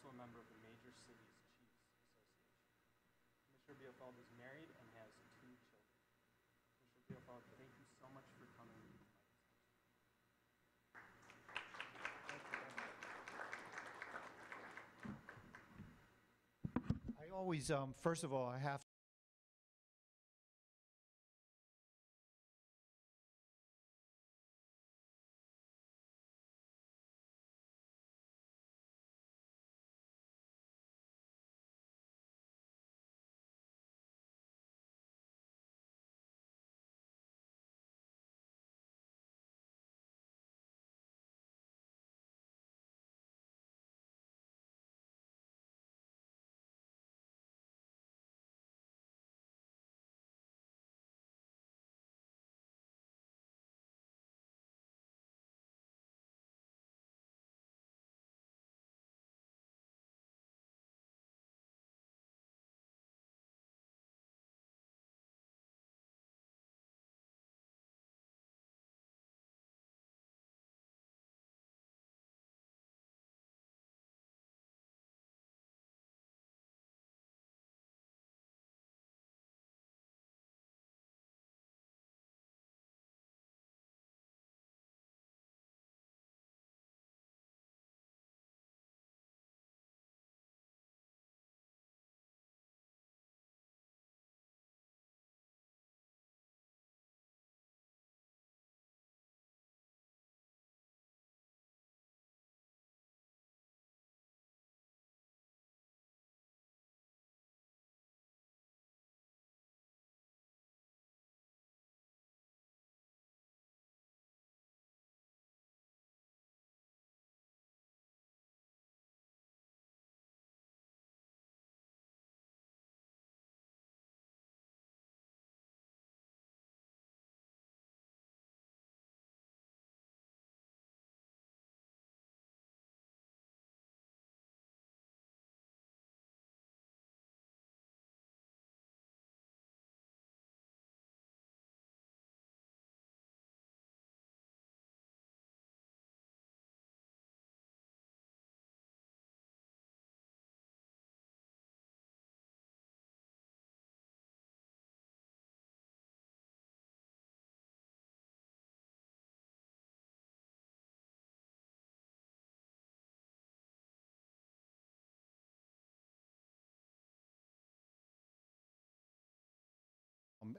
also a member of the Major Cities Chiefs Association. Commissioner Bealefeld is married and has 2 children. Commissioner Bealefeld, thank you so much for coming to my I always, first of all, I have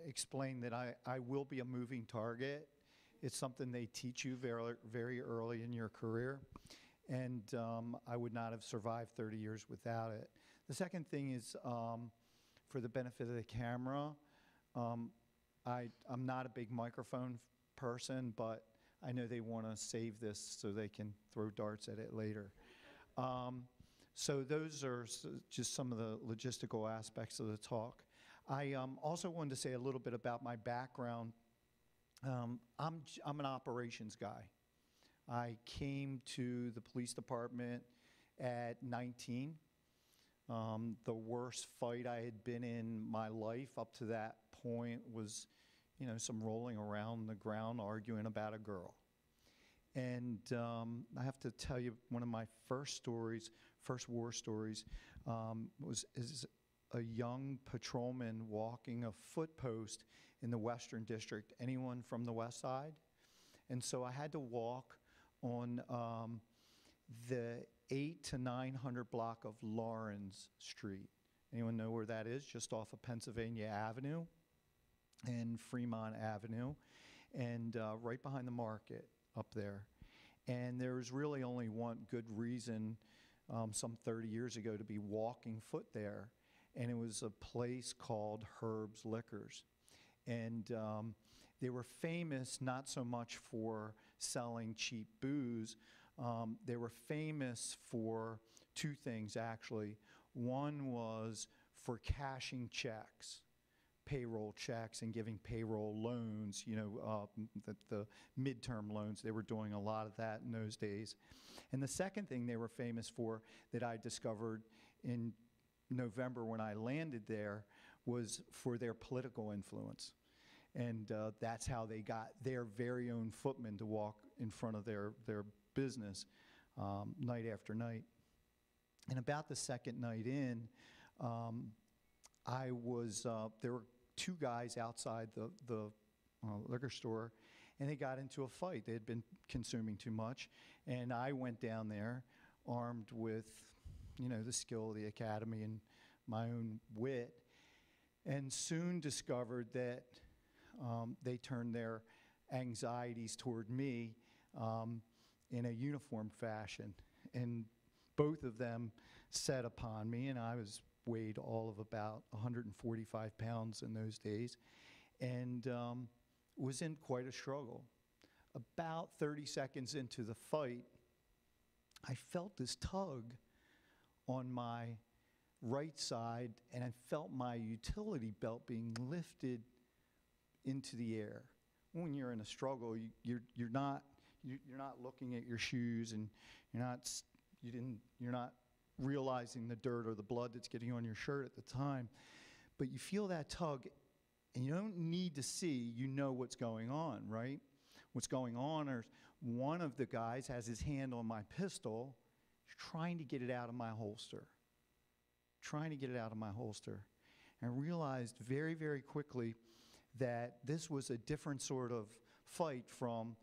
explain that I will be a moving target. It's something they teach you very, very early in your career, and I would not have survived 30 years without it. The second thing is, for the benefit of the camera, I'm not a big microphone person, but I know they want to save this so they can throw darts at it later. So those are just some of the logistical aspects of the talk. I also wanted to say a little bit about my background. I'm an operations guy. I came to the police department at 19. The worst fight I had been in my life up to that point was, you know, some rolling around the ground arguing about a girl. And I have to tell you, one of my first war stories, is a young patrolman walking a foot post in the Western District. Anyone from the West Side? And so I had to walk on the 800 to 900 block of Lawrence Street. Anyone know where that is? Just off of Pennsylvania Avenue and Fremont Avenue, and right behind the market up there. And there was really only one good reason some 30 years ago to be walking foot there, and it was a place called Herb's Liquors. And they were famous not so much for selling cheap booze. They were famous for 2 things, actually. One was for cashing checks, payroll checks, and giving payroll loans, you know, the midterm loans. They were doing a lot of that in those days. And the second thing they were famous for that I discovered in November when I landed there was for their political influence. And that's how they got their very own footmen to walk in front of their business night after night. And about the second night in, there were two guys outside the liquor store, and they got into a fight. They had been consuming too much, and I went down there armed with, the skill of the academy and my own wit, and soon discovered that they turned their anxieties toward me in a uniform fashion. And both of them set upon me, and I weighed all of about 145 pounds in those days, and was in quite a struggle. About 30 seconds into the fight, I felt this tug on my right side, and I felt my utility belt being lifted into the air. When you're in a struggle, you're not looking at your shoes, and you're not realizing the dirt or the blood that's getting on your shirt at the time, but you feel that tug, and you don't need to see, you know what's going on, right? What's going on is one of the guys has his hand on my pistol, trying to get it out of my holster. And I realized very, very quickly that this was a different sort of fight from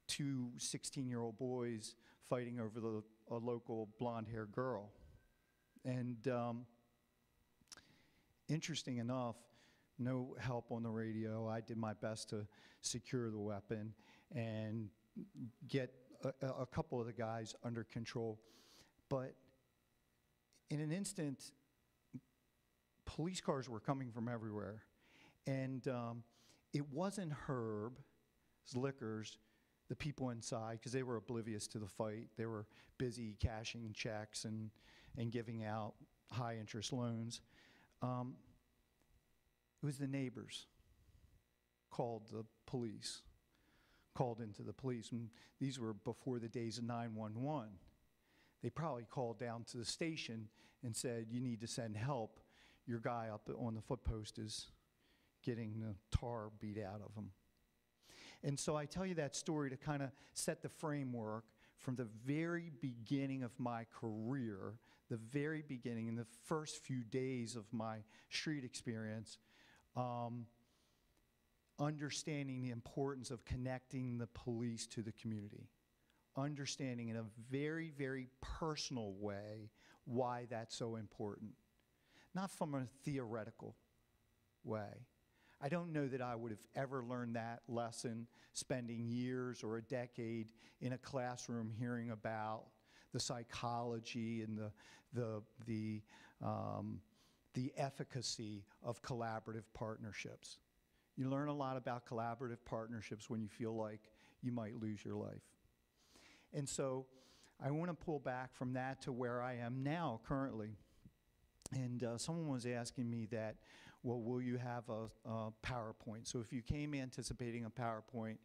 two 16-year-old boys fighting over a local blonde-haired girl. And interesting enough, no help on the radio. I did my best to secure the weapon and get a couple of the guys under control. But in an instant, police cars were coming from everywhere. And it wasn't Herb's Liquors, the people inside, because they were oblivious to the fight. They were busy cashing checks and giving out high-interest loans. It was the neighbors called into the police. And these were before the days of 911. They probably called down to the station and said, you need to send help. Your guy up on the foot post is getting the tar beat out of him. And so I tell you that story to kind of set the framework from the very beginning of my career, the very beginning, in the first few days of my street experience, understanding the importance of connecting the police to the community, understanding in a very, very personal way why that's so important, not from a theoretical way. I don't know that I would have ever learned that lesson spending years or a decade in a classroom hearing about the psychology and the efficacy of collaborative partnerships. You learn a lot about collaborative partnerships when you feel like you might lose your life. And so I want to pull back from that to where I am now currently. And someone was asking me that, well, will you have a PowerPoint? So if you came anticipating a PowerPoint,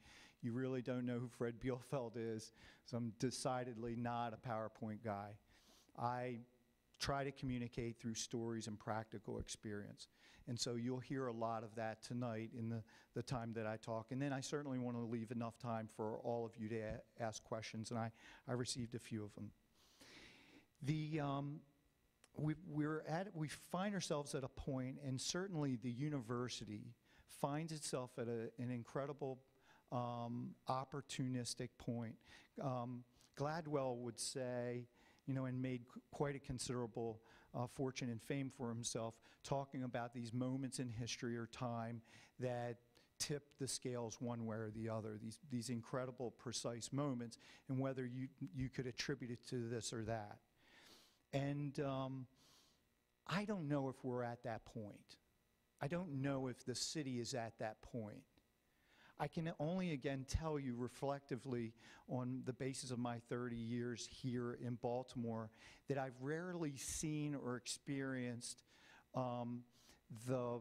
you really don't know who Fred Bealefeld is, so I'm decidedly not a PowerPoint guy. I try to communicate through stories and practical experience. And so you'll hear a lot of that tonight in the time that I talk. And then I certainly want to leave enough time for all of you to ask questions, and I received a few of them. We find ourselves at a point, and certainly the university finds itself at an incredible opportunistic point. Gladwell would say, and made quite a considerable fortune and fame for himself, talking about these moments in history or time that tip the scales one way or the other, these incredible precise moments, and whether you could attribute it to this or that. And I don't know if we're at that point. I don't know if the city is at that point. I can only, again, tell you reflectively on the basis of my 30 years here in Baltimore that I've rarely seen or experienced the